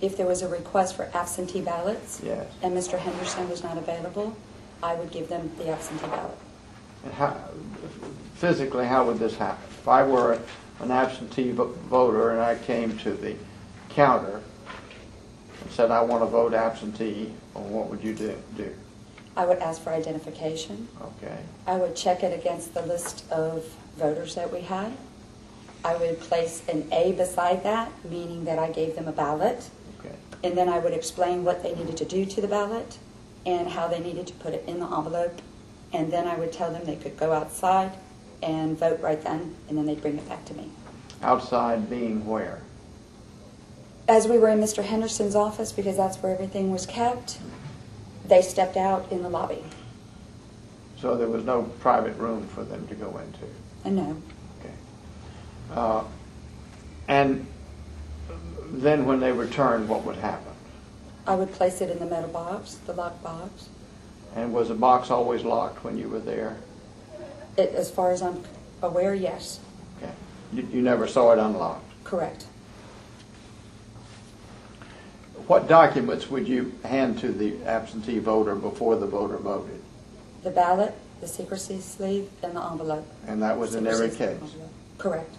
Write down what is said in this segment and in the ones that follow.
If there was a request for absentee ballots, Yes. and Mr. Henderson was not available, I would give them the absentee ballot. And physically, how would this happen? If I were an absentee voter and I came to the counter and said, I want to vote absentee, well, what would you do? I would ask for identification. Okay. I would check it against the list of voters that we had. I would place an A beside that, meaning that I gave them a ballot. Okay. And then I would explain what they needed to do to the ballot and how they needed to put it in the envelope. And then I would tell them they could go outside and vote right then, and then they'd bring it back to me. Outside being where? As we were in Mr. Henderson's office, because that's where everything was kept, they stepped out in the lobby. So there was no private room for them to go into? No. Okay. And then when they returned, what would happen? I would place it in the metal box, the locked box. And was the box always locked when you were there? As far as I'm aware, yes. Okay. You never saw it unlocked? Correct. What documents would you hand to the absentee voter before the voter voted? The ballot, the secrecy sleeve, and the envelope. And that was in every case? Correct.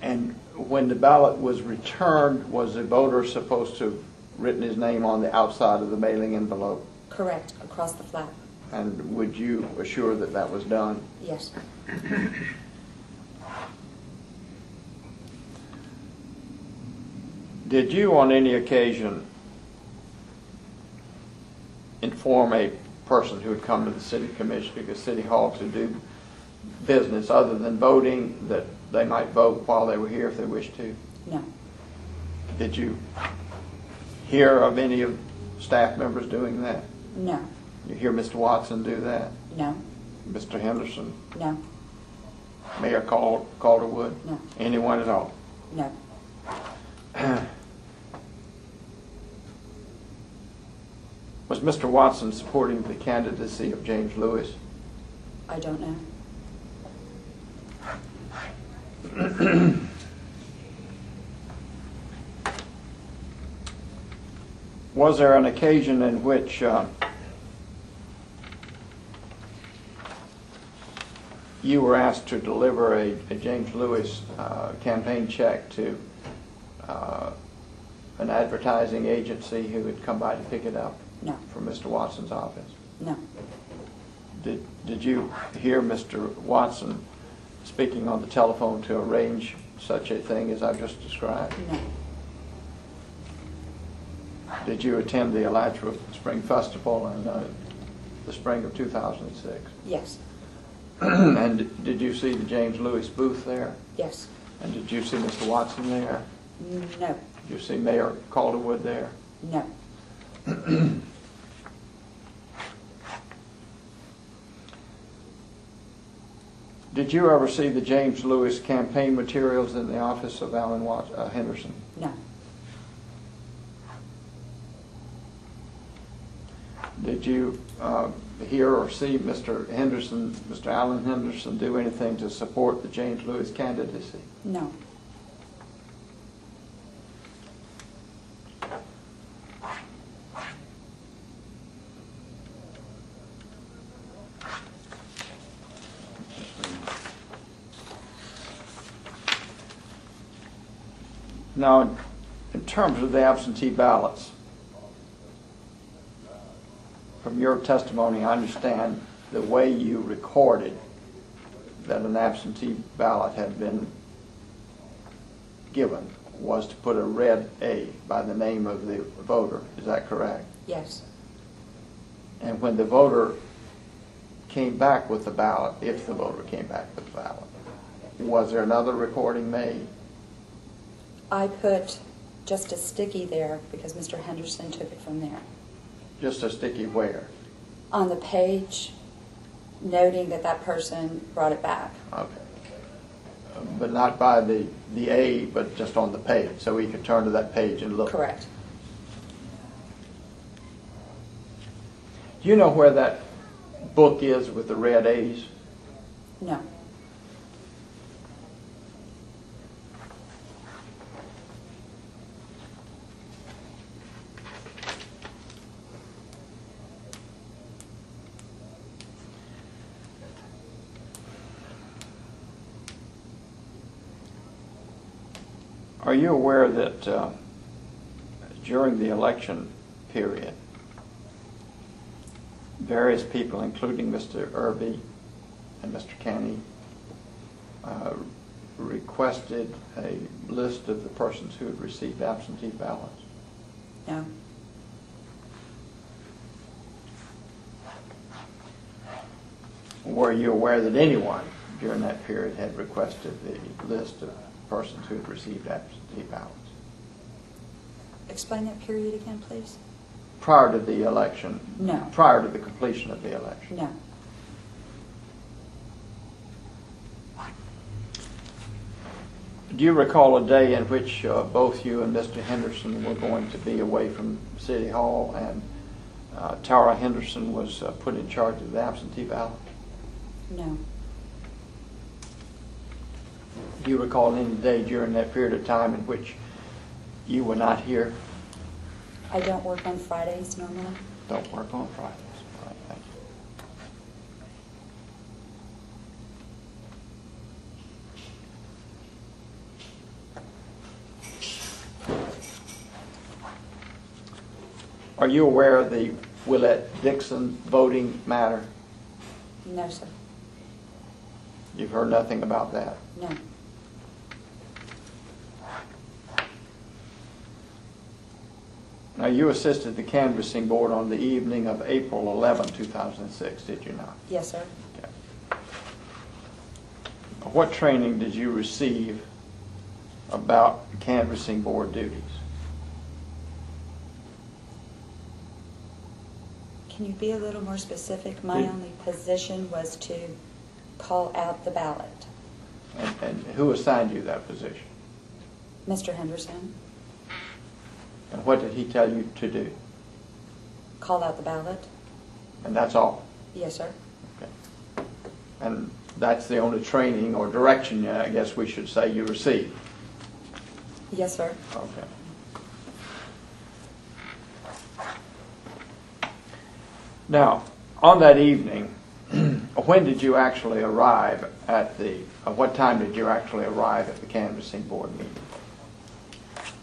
And when the ballot was returned, was the voter supposed to have written his name on the outside of the mailing envelope? Correct, across the flap. And would you assure that that was done? Yes. Did you on any occasion inform a person who had come to the city commission, because City Hall, to do business other than voting, that they might vote while they were here if they wished to? No. Did you hear of any of staff members doing that? No. You hear Mr. Watson do that? No. Mr. Henderson? No. Mayor Calderwood? No. Anyone at all? No. Was Mr. Watson supporting the candidacy of James Lewis? I don't know. Was there an occasion in which you were asked to deliver a James Lewis campaign check to an advertising agency who had come by to pick it up? No. From Mr. Watson's office? No. Did you hear Mr. Watson speaking on the telephone to arrange such a thing as I've just described? No. Did you attend the Alachua Spring Festival in the spring of 2006? Yes. And did you see the James Lewis booth there? Yes. And did you see Mr. Watson there? No. Did you see Mayor Calderwood there? No. Did you ever see the James Lewis campaign materials in the office of Alan Henderson? No. Did you hear or see Mr. Alan Henderson do anything to support the James Lewis candidacy? No. Now, in terms of the absentee ballots, from your testimony, I understand the way you recorded that an absentee ballot had been given was to put a red A by the name of the voter. Is that correct? Yes. And when the voter came back with the ballot, if the voter came back with the ballot, was there another recording made? I put just a sticky there because Mr. Henderson took it from there. Just a sticky where? On the page, noting that that person brought it back. Okay. But not by the A, but just on the page, so we could turn to that page and look. Correct. Do you know where that book is with the red A's? No. Are you aware that during the election period, various people, including Mr. Irby and Mr. Canny, requested a list of the persons who had received absentee ballots? No. Were you aware that anyone during that period had requested the list of persons who had received absentee ballots? Explain that period again, please. Prior to the election? No. Prior to the completion of the election? No. Do you recall a day in which both you and Mr. Henderson were going to be away from City Hall and Tara Henderson was put in charge of the absentee ballot? No. Do you recall any day during that period of time in which you were not here? I don't work on Fridays normally. Don't work on Fridays. Right, thank you. Are you aware of the Willette Dixon voting matter? No, sir. You've heard nothing about that? No. Now, you assisted the canvassing board on the evening of April 11, 2006, did you not? Yes, sir. Okay. What training did you receive about canvassing board duties? Can you be a little more specific? My only position was to call out the ballot. And who assigned you that position? Mr. Henderson, And what did he tell you to do? call out the ballot. And that's all? Yes, sir. Okay. And that's the only training or direction, I guess we should say, you received? Yes, sir. Okay. Now, on that evening, when did you actually arrive at what time did you actually arrive at the canvassing board meeting?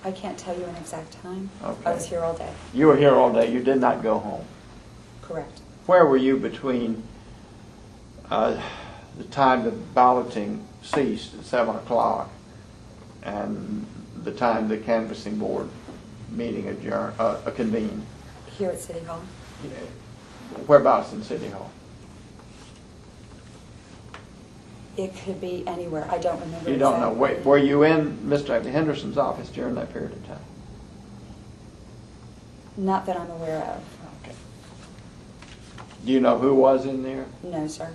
I can't tell you an exact time. Okay. I was here all day. You were here all day. You did not go home. Correct. Where were you between the time the balloting ceased at 7 o'clock and the time the canvassing board meeting convened? Here at City Hall. Whereabouts in City Hall? It could be anywhere. I don't remember. You don't know. exactly. Were you in Mr. Henderson's office during that period of time? Not that I'm aware of. Okay. Do you know who was in there? No, sir.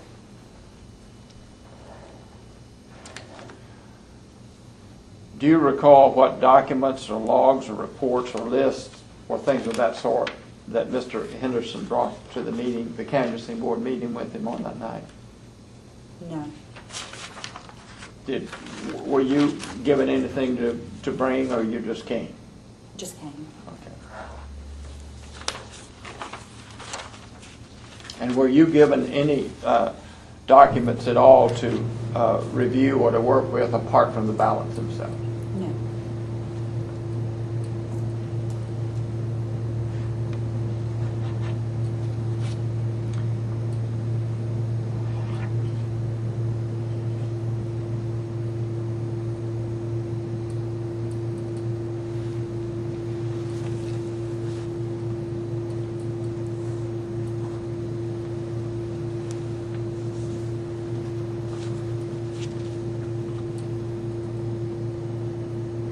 Do you recall what documents or logs or reports or lists or things of that sort that Mr. Henderson brought to the meeting, the canvassing board meeting with him on that night? No. Were you given anything to bring, or you just came? Just came. Okay. And were you given any documents at all to review or to work with apart from the ballots themselves? No.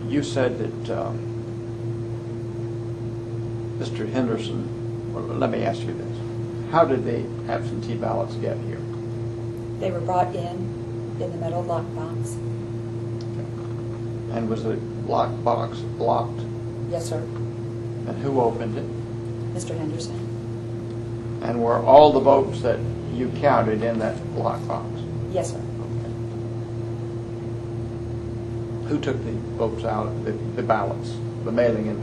You said that Mr. Henderson, well, let me ask you this. How did the absentee ballots get here? They were brought in the metal lockbox. And was the lockbox locked? Yes, sir. And who opened it? Mr. Henderson. And were all the votes that you counted in that lockbox? Yes, sir. Who took the votes out, the ballots, the mailing in